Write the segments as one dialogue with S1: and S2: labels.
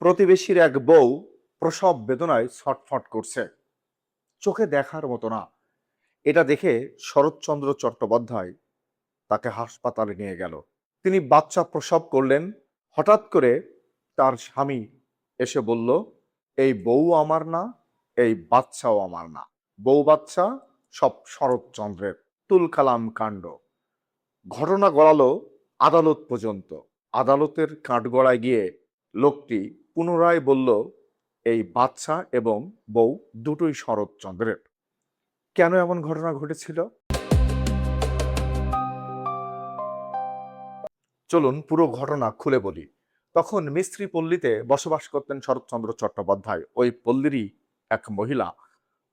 S1: প্রতিবেশীর এক বউ প্রসব বেদনায় ছটফট করছে, চোখে দেখার মতো না। এটা দেখে শরৎচন্দ্র চট্টোপাধ্যায় তাকে হাসপাতালে নিয়ে গেল। তিনি বাচ্চা প্রসব করলেন। হঠাৎ করে তার স্বামী এসে বলল, এই বউ আমার না, এই বাচ্চাও আমার না, বউ বাচ্চা সব শরৎচন্দ্রের। তুলকালাম কাণ্ড। ঘটনা গড়ালো আদালত পর্যন্ত। আদালতের কাঠগড়ায় গিয়ে লোকটি পুনরায় বলল, এই বাচ্চা এবং বউ দুটোই শরৎচন্দ্রের। কেন এমন ঘটনা ঘটেছিল? চলুন পুরো ঘটনা খুলে বলি। তখন মিস্ত্রি পল্লীতে বসবাস করতেন শরৎচন্দ্র চট্টোপাধ্যায়। ওই পল্লীরই এক মহিলা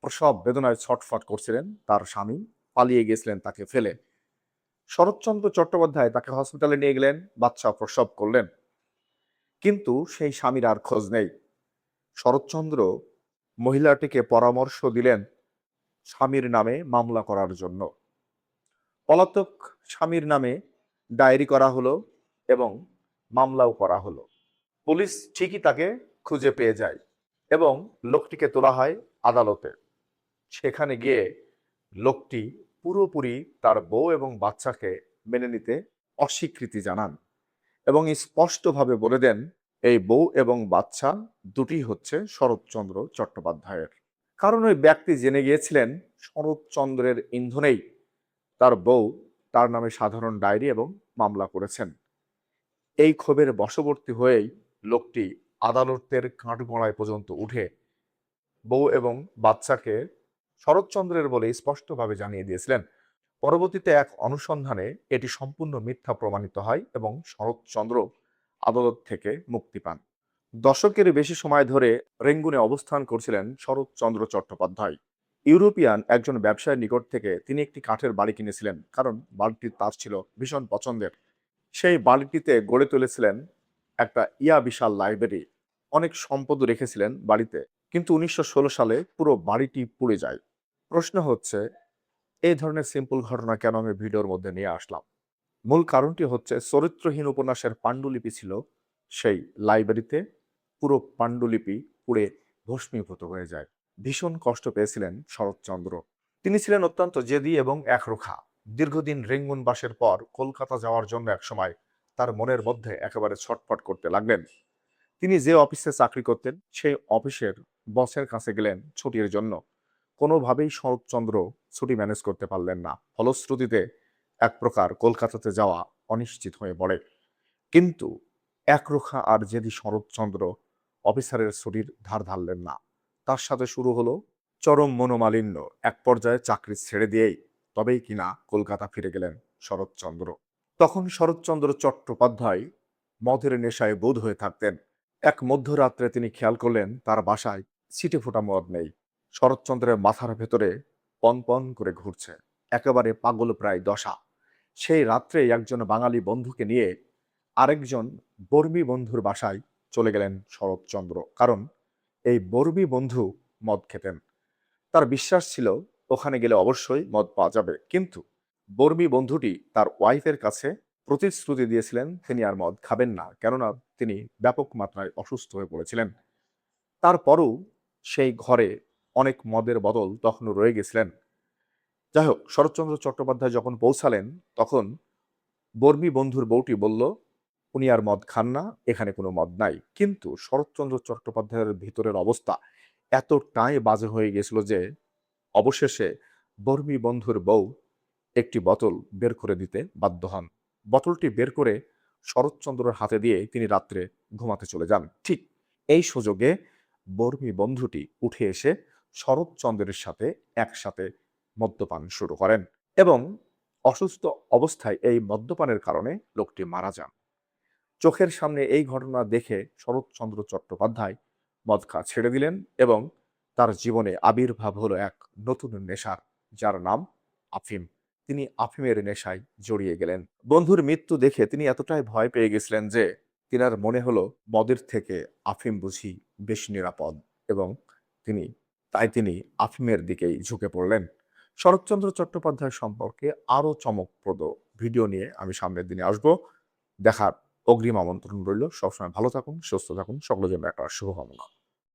S1: প্রসব বেদনায় ছটফট করছিলেন। তার স্বামী পালিয়ে গেছিলেন তাকে ফেলে। শরৎচন্দ্র চট্টোপাধ্যায় তাকে হসপিটালে নিয়ে গেলেন, বাচ্চা প্রসব করলেন, কিন্তু সেই স্বামীর আর খোঁজ নেই। শরৎচন্দ্র মহিলাটিকে পরামর্শ দিলেন স্বামীর নামে মামলা করার জন্য। পলাতক স্বামীর নামে ডায়েরি করা হলো এবং মামলাও করা হলো। পুলিশ ঠিকই তাকে খুঁজে পেয়ে যায় এবং লোকটিকে তোলা হয় আদালতে। সেখানে গিয়ে লোকটি পুরোপুরি তার বউ এবং বাচ্চাকে মেনে নিতে অস্বীকৃতি জানান এবং স্পষ্টভাবে বলে দেন, এই বউ এবং বাচ্চা দুটি হচ্ছে শরৎচন্দ্র চট্টোপাধ্যায়ের। কারণ ওই ব্যক্তি জেনে গিয়েছিলেন শরৎচন্দ্রের ইন্ধনেই তার বউ তার নামে সাধারণ ডায়েরি এবং মামলা করেছেন। এই ক্ষোভের বশবর্তী হয়েই লোকটি আদালতের কাঠগড়ায় পর্যন্ত উঠে বউ এবং বাচ্চাকে শরৎচন্দ্রের বলে স্পষ্টভাবে জানিয়ে দিয়েছিলেন। পরবর্তীতে এক অনুসন্ধানে এটি সম্পূর্ণ মিথ্যা প্রমাণিত হয় এবং শরৎচন্দ্র আদালত থেকে মুক্তি পান। দশকের বেশি সময় ধরে রেঙ্গুনে অবস্থান করছিলেন শরৎচন্দ্র চট্টোপাধ্যায়। ইউরোপিয়ান একজন ব্যবসায়ীর নিকট থেকে তিনি একটি কাঠের বাড়ি কিনেছিলেন, কারণ বাড়িটি তার ছিল ভীষণ পছন্দের। সেই বাড়িটিতে গড়ে তুলেছিলেন একটা বিশাল লাইব্রেরি, অনেক সম্পদ রেখেছিলেন বাড়িতে। কিন্তু 1916 সালে পুরো বাড়িটি পুড়ে যায়। প্রশ্ন হচ্ছে, এই ধরনের সিম্পল ঘটনা কেন আমি ভিডিওর মধ্যে নিয়ে আসলাম? মূল কারণটি হচ্ছে, চরিত্রহীন উপন্যাসের পাণ্ডুলিপি ছিল সেই লাইব্রেরিতে। পুরো পাণ্ডুলিপি পুড়ে ভস্মীভূত হয়ে যায়। ভীষণ কষ্ট পেয়েছিলেন শরৎচন্দ্র। তিনি ছিলেন অত্যন্ত জেদি এবং একরোখা। দীর্ঘদিন রেঙ্গুন বাসের পর কলকাতা যাওয়ার জন্য একসময় তার মনের মধ্যে একেবারে ছটফট করতে লাগলেন। তিনি যে অফিসে চাকরি করতেন সেই অফিসের বসের কাছে গেলেন ছুটির জন্য। কোনোভাবেই শরৎচন্দ্র ছুটি ম্যানেজ করতে পারলেন না। ফলশ্রুতিতে এক প্রকার কলকাতাতে যাওয়া অনিশ্চিত হয়ে পড়ে। কিন্তু একরোখা আর জেদি শরৎচন্দ্র অফিসারের ছুটির ধার ধারলেন না। তার সাথে শুরু হলো চরম মনোমালিন্য। এক পর্যায়ে চাকরি ছেড়ে দিয়েই তবেই কিনা কলকাতা ফিরে গেলেন শরৎচন্দ্র। তখন শরৎচন্দ্র চট্টোপাধ্যায় মদের নেশায় বোধ হয়ে থাকতেন। এক মধ্যরাত্রে তিনি খেয়াল করলেন তার বাসায় ছিটে ফোটা মদ নেই। শরৎচন্দ্রের মাথার ভেতরে পনপন করে ঘুরছে, একেবারে পাগল প্রায় দশা। সেই রাত্রেই একজন বাঙালি বন্ধুকে নিয়ে আরেকজন বর্মী বন্ধুর বাসায় চলে গেলেন শরৎচন্দ্র। কারণ এই বর্মী বন্ধু মদ খেতেন। তার বিশ্বাস ছিল ওখানে গেলে অবশ্যই মদ পাওয়া যাবে। কিন্তু বর্মী বন্ধুটি তার ওয়াইফের কাছে প্রতিশ্রুতি দিয়েছিলেন তিনি আর মদ খাবেন না, কেননা তিনি ব্যাপক মাত্রায় অসুস্থ হয়ে পড়েছিলেন। তারপরও সেই ঘরে অনেক মদের বোতল তখনও রয়ে গেছিলেন। যাই হোক, শরৎচন্দ্র চট্টোপাধ্যায় যখন পৌঁছালেন তখন বর্মী বন্ধুর বউটি বলল, উনি আর মদ খান না, এখানে কোনো মদ নাই। কিন্তু শরৎচন্দ্র চট্টোপাধ্যায়ের ভিতরের অবস্থা এতটাই বাজে হয়ে গেছিল যে অবশেষে বর্মী বন্ধুর বউ একটি বোতল বের করে দিতে বাধ্য হন। বোতলটি বের করে শরৎচন্দ্রের হাতে দিয়ে তিনি রাত্রে ঘুমাতে চলে যান। ঠিক এই সুযোগে বর্মী বন্ধুটি উঠে এসে শরৎচন্দ্রের সাথে একসাথে মদ্যপান শুরু করেন এবং অসুস্থ অবস্থায় এই মদ্যপানের কারণে লোকটি মারা যান। চোখের সামনে এই ঘটনা দেখে শরৎচন্দ্র চট্টোপাধ্যায় মদ খাওয়া ছেড়ে দিলেন এবং তার জীবনে আবির্ভাব হলো এক নতুন নেশার, যার নাম আফিম। তিনি আফিমের নেশায় জড়িয়ে গেলেন। বন্ধুর মৃত্যু দেখে তিনি এতটাই ভয় পেয়ে গেছিলেন যে তিনার মনে হলো মদের থেকে আফিম বুঝি বেশি নিরাপদ এবং তিনি আফিমের দিকেই ঝুঁকে পড়লেন। শরৎচন্দ্র চট্টোপাধ্যায় সম্পর্কে আরো চমকপ্রদ ভিডিও নিয়ে আমি সামনের দিনে আসব। দেখার অগ্রিম আমন্ত্রণ রইল। সবসময় ভালো থাকুন, সুস্থ থাকুন। সকলের জন্য একটা শুভকামনা।